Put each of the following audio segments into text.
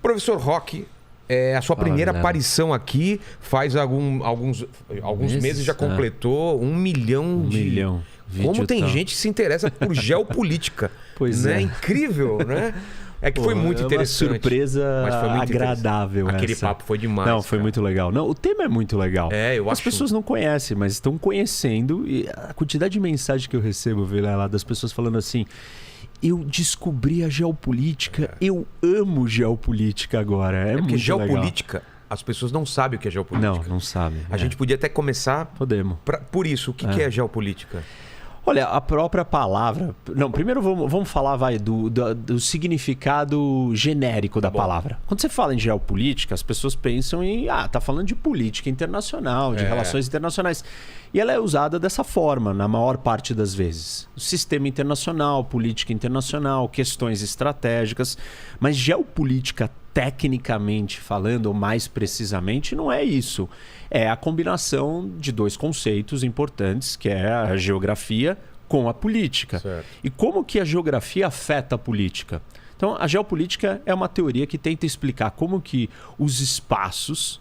Professor Roque, a sua primeira aparição aqui faz alguns meses já completou 1 milhão de... 1 milhão. Como tem gente que se interessa por geopolítica. Pois né? é. Incrível, né? É que foi muito interessante. Uma surpresa agradável. Aquele papo foi demais. Não, foi muito legal. Não, o tema é muito legal. Eu As pessoas não conhecem, mas estão conhecendo. E a quantidade de mensagem que eu recebo, Vilela, das pessoas falando assim... Eu descobri a geopolítica, eu amo geopolítica agora. É muito geopolítica, legal. As pessoas não sabem o que é geopolítica. Não sabem. A gente podia até começar... Podemos. Por isso, o que é geopolítica? Olha, a própria palavra... Não, primeiro vamos falar do significado genérico da palavra. Quando você fala em geopolítica, as pessoas pensam em... tá falando de política internacional, de relações internacionais. E ela é usada dessa forma, na maior parte das vezes. Sistema internacional, política internacional, questões estratégicas. Mas geopolítica, tecnicamente falando, ou mais precisamente, não é isso. É a combinação de 2 conceitos importantes, que é a geografia com a política. Certo. E como que a geografia afeta a política? Então, a geopolítica é uma teoria que tenta explicar como que os espaços,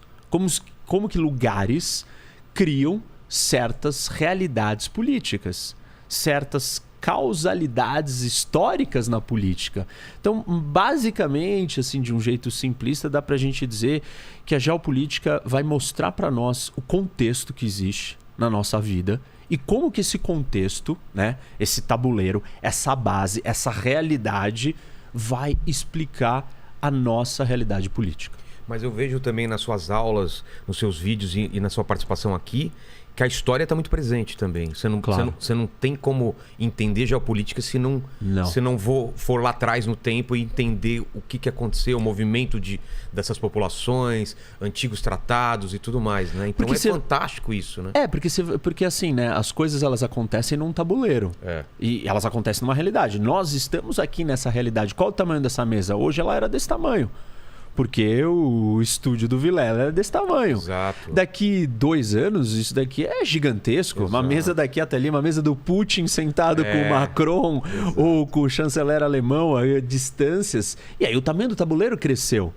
como que lugares criam certas realidades políticas, certas causalidades históricas na política. Então, basicamente, assim, de um jeito simplista, dá pra gente dizer que a geopolítica vai mostrar para nós o contexto que existe na nossa vida e como que esse contexto, né, esse tabuleiro, essa base, essa realidade vai explicar a nossa realidade política. Mas eu vejo também nas suas aulas, nos seus vídeos e na sua participação aqui, que a história está muito presente também. Você não tem como entender geopolítica se não for lá atrás no tempo e entender o que aconteceu, o movimento dessas populações, antigos tratados e tudo mais, né? Então fantástico isso, né? Porque assim, né? As coisas elas acontecem num tabuleiro. E elas acontecem numa realidade. Nós estamos aqui nessa realidade. Qual o tamanho dessa mesa? Hoje ela era desse tamanho. Porque o estúdio do Vilela era desse tamanho. Exato. Daqui 2 anos, isso daqui é gigantesco. Exato. Uma mesa daqui até ali, uma mesa do Putin sentado com o Macron ou com o chanceler alemão, a distâncias. E aí o tamanho do tabuleiro cresceu.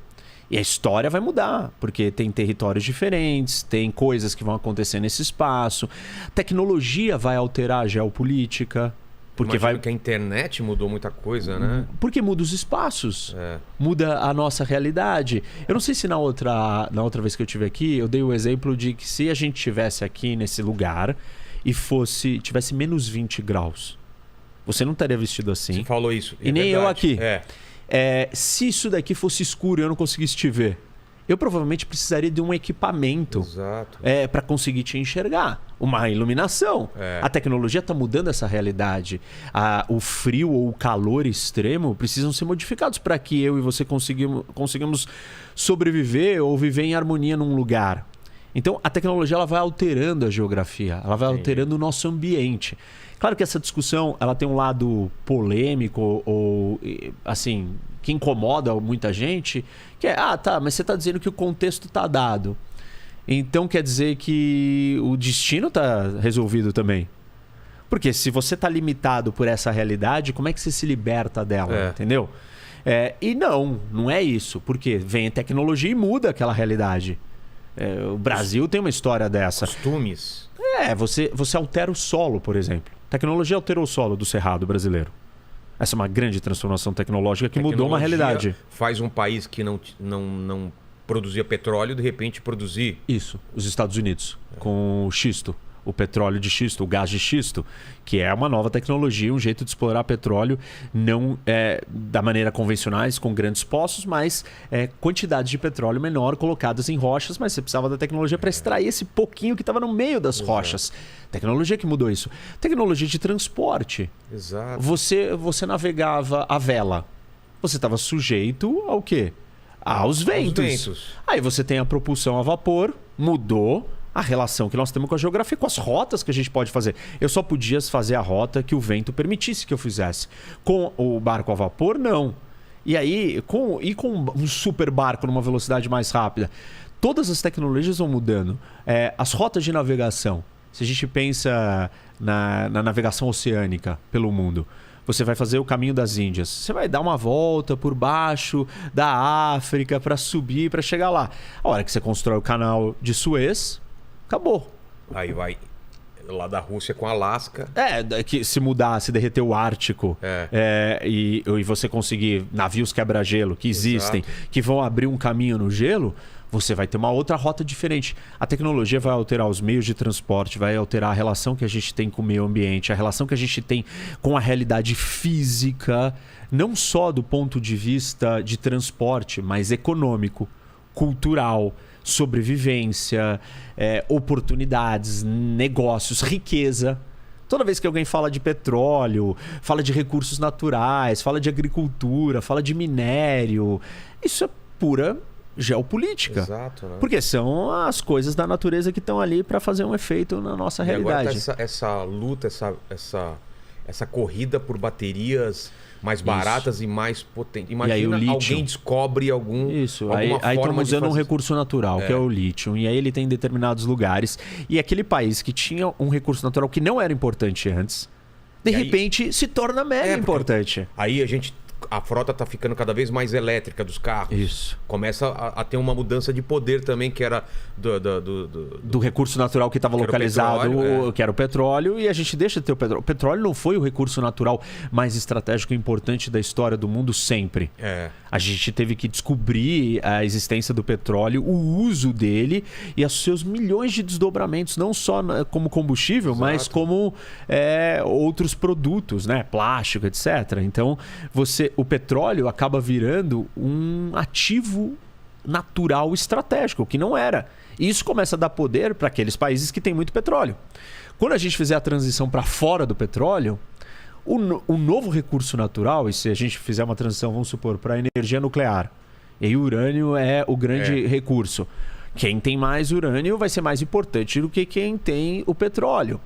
E a história vai mudar, porque tem territórios diferentes, tem coisas que vão acontecer nesse espaço. Tecnologia vai alterar a geopolítica. Porque que a internet mudou muita coisa, né? Porque muda os espaços, muda a nossa realidade. Eu não sei se na outra vez que eu estive aqui, eu dei o exemplo de que se a gente estivesse aqui nesse lugar e tivesse menos 20 graus, você não estaria vestido assim. Você falou isso. E nem eu aqui. Se isso daqui fosse escuro e eu não conseguisse te ver, eu provavelmente precisaria de um equipamento para conseguir te enxergar. Uma iluminação. A tecnologia está mudando essa realidade. O frio ou o calor extremo precisam ser modificados para que eu e você consigamos sobreviver ou viver em harmonia num lugar. Então, a tecnologia ela vai alterando a geografia, ela vai alterando o nosso ambiente. Claro que essa discussão ela tem um lado polêmico ou assim, que incomoda muita gente, que é, mas você está dizendo que o contexto está dado. Então quer dizer que o destino está resolvido também. Porque se você está limitado por essa realidade, como é que você se liberta dela, entendeu? E não é isso. Porque vem a tecnologia e muda aquela realidade. O Brasil tem uma história dessa. Costumes. Você altera o solo, por exemplo. A tecnologia alterou o solo do Cerrado brasileiro. Essa é uma grande transformação tecnológica que mudou uma realidade. Faz um país que não produzia petróleo, de repente produzir... Isso, os Estados Unidos, com o xisto. O petróleo de xisto, o gás de xisto, que é uma nova tecnologia, um jeito de explorar petróleo, não da maneira convencionais, com grandes poços, mas quantidades de petróleo menor colocadas em rochas, mas você precisava da tecnologia para extrair esse pouquinho que estava no meio das rochas. Tecnologia que mudou isso. Tecnologia de transporte. Exato. Você navegava a vela. Você estava sujeito ao quê? Aos ventos. Aí você tem a propulsão a vapor, mudou a relação que nós temos com a geografia, com as rotas que a gente pode fazer. Eu só podia fazer a rota que o vento permitisse que eu fizesse. Com o barco a vapor, não. E aí, com um super barco numa velocidade mais rápida, todas as tecnologias vão mudando. As rotas de navegação, se a gente pensa na navegação oceânica pelo mundo, você vai fazer o caminho das Índias. Você vai dar uma volta por baixo da África para subir, para chegar lá. A hora que você constrói o canal de Suez, acabou. Aí vai lá da Rússia com Alasca. Que se mudar, se derreter o Ártico e você conseguir navios quebra-gelo que existem, que vão abrir um caminho no gelo, você vai ter uma outra rota diferente. A tecnologia vai alterar os meios de transporte, vai alterar a relação que a gente tem com o meio ambiente, a relação que a gente tem com a realidade física, não só do ponto de vista de transporte, mas econômico, cultural, sobrevivência, oportunidades, negócios, riqueza. Toda vez que alguém fala de petróleo, fala de recursos naturais, fala de agricultura, fala de minério, isso é pura geopolítica. Exato, né? Porque são as coisas da natureza que estão ali para fazer um efeito na nossa realidade. Agora tá essa luta, essa corrida por baterias mais baratas e mais potentes. Imagina alguém descobre alguma aí estão usando um recurso natural, que é o lítio. E aí ele tem em determinados lugares. E aquele país que tinha um recurso natural que não era importante antes, de repente se torna mega importante. Aí a frota está ficando cada vez mais elétrica dos carros. Isso. Começa a ter uma mudança de poder também, que era do recurso natural que estava localizado, que era o petróleo, e a gente deixa de ter o petróleo. O petróleo não foi o recurso natural mais estratégico e importante da história do mundo sempre. A gente teve que descobrir a existência do petróleo, o uso dele e os seus milhões de desdobramentos, não só como combustível, mas como outros produtos, né? Plástico, etc. Então, o petróleo acaba virando um ativo natural estratégico, que não era. E isso começa a dar poder para aqueles países que têm muito petróleo. Quando a gente fizer a transição para fora do petróleo, o novo recurso natural, e se a gente fizer uma transição, vamos supor, para a energia nuclear, e aí o urânio é o grande recurso. Quem tem mais urânio vai ser mais importante do que quem tem o petróleo.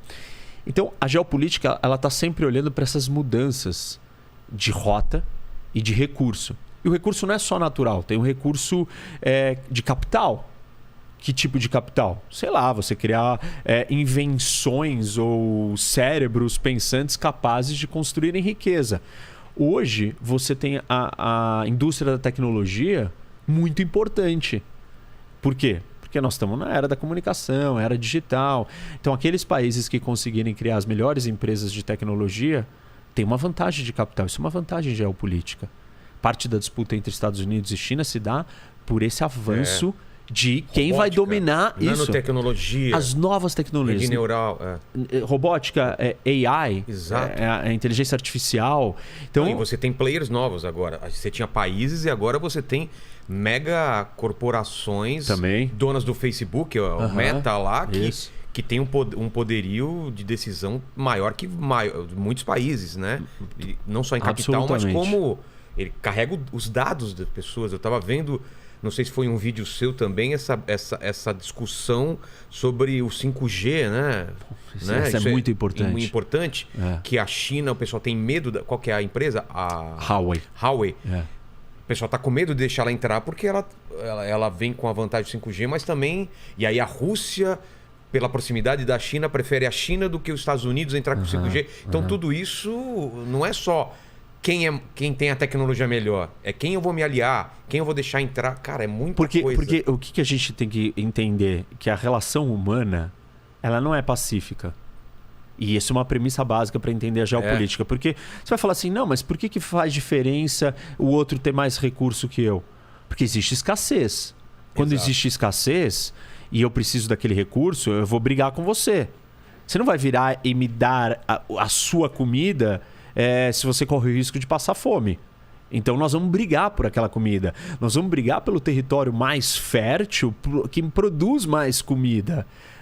Então, a geopolítica está sempre olhando para essas mudanças de rota e de recurso. E o recurso não é só natural, tem um recurso de capital. Que tipo de capital? Sei lá, você criar invenções ou cérebros pensantes capazes de construírem riqueza. Hoje, você tem a indústria da tecnologia muito importante. Por quê? Porque nós estamos na era da comunicação, era digital. Então, aqueles países que conseguirem criar as melhores empresas de tecnologia têm uma vantagem de capital. Isso é uma vantagem geopolítica. Parte da disputa entre Estados Unidos e China se dá por esse avanço de quem vai dominar isso. Nanotecnologia. As novas tecnologias. Rede neural. Robótica, AI. Exato. A inteligência artificial. Então, e você tem players novos agora. Você tinha países e agora você tem mega corporações também. Donas do Facebook, o Meta lá, que tem um poderio de decisão maior que muitos países, né? E não só em capital, mas como ele carrega os dados das pessoas. Eu estava vendo, não sei se foi um vídeo seu também, essa discussão sobre o 5G, né? Isso é muito importante. Muito importante, que a China, o pessoal tem medo... Qual que é a empresa? A Huawei. O pessoal está com medo de deixar ela entrar porque ela vem com a vantagem do 5G, mas também... E aí a Rússia, pela proximidade da China, prefere a China do que os Estados Unidos entrar com o 5G. Então tudo isso não é só quem tem a tecnologia melhor. É quem eu vou me aliar, quem eu vou deixar entrar. Cara, é muita coisa. Porque o que a gente tem que entender? Que a relação humana, ela não é pacífica. E isso é uma premissa básica para entender a geopolítica. Porque você vai falar assim, não, mas por que faz diferença o outro ter mais recurso que eu? Porque existe escassez. Quando existe escassez e eu preciso daquele recurso, eu vou brigar com você. Você não vai virar e me dar a sua comida se você corre o risco de passar fome. Então nós vamos brigar por aquela comida. Nós vamos brigar pelo território mais fértil, que produz mais comida.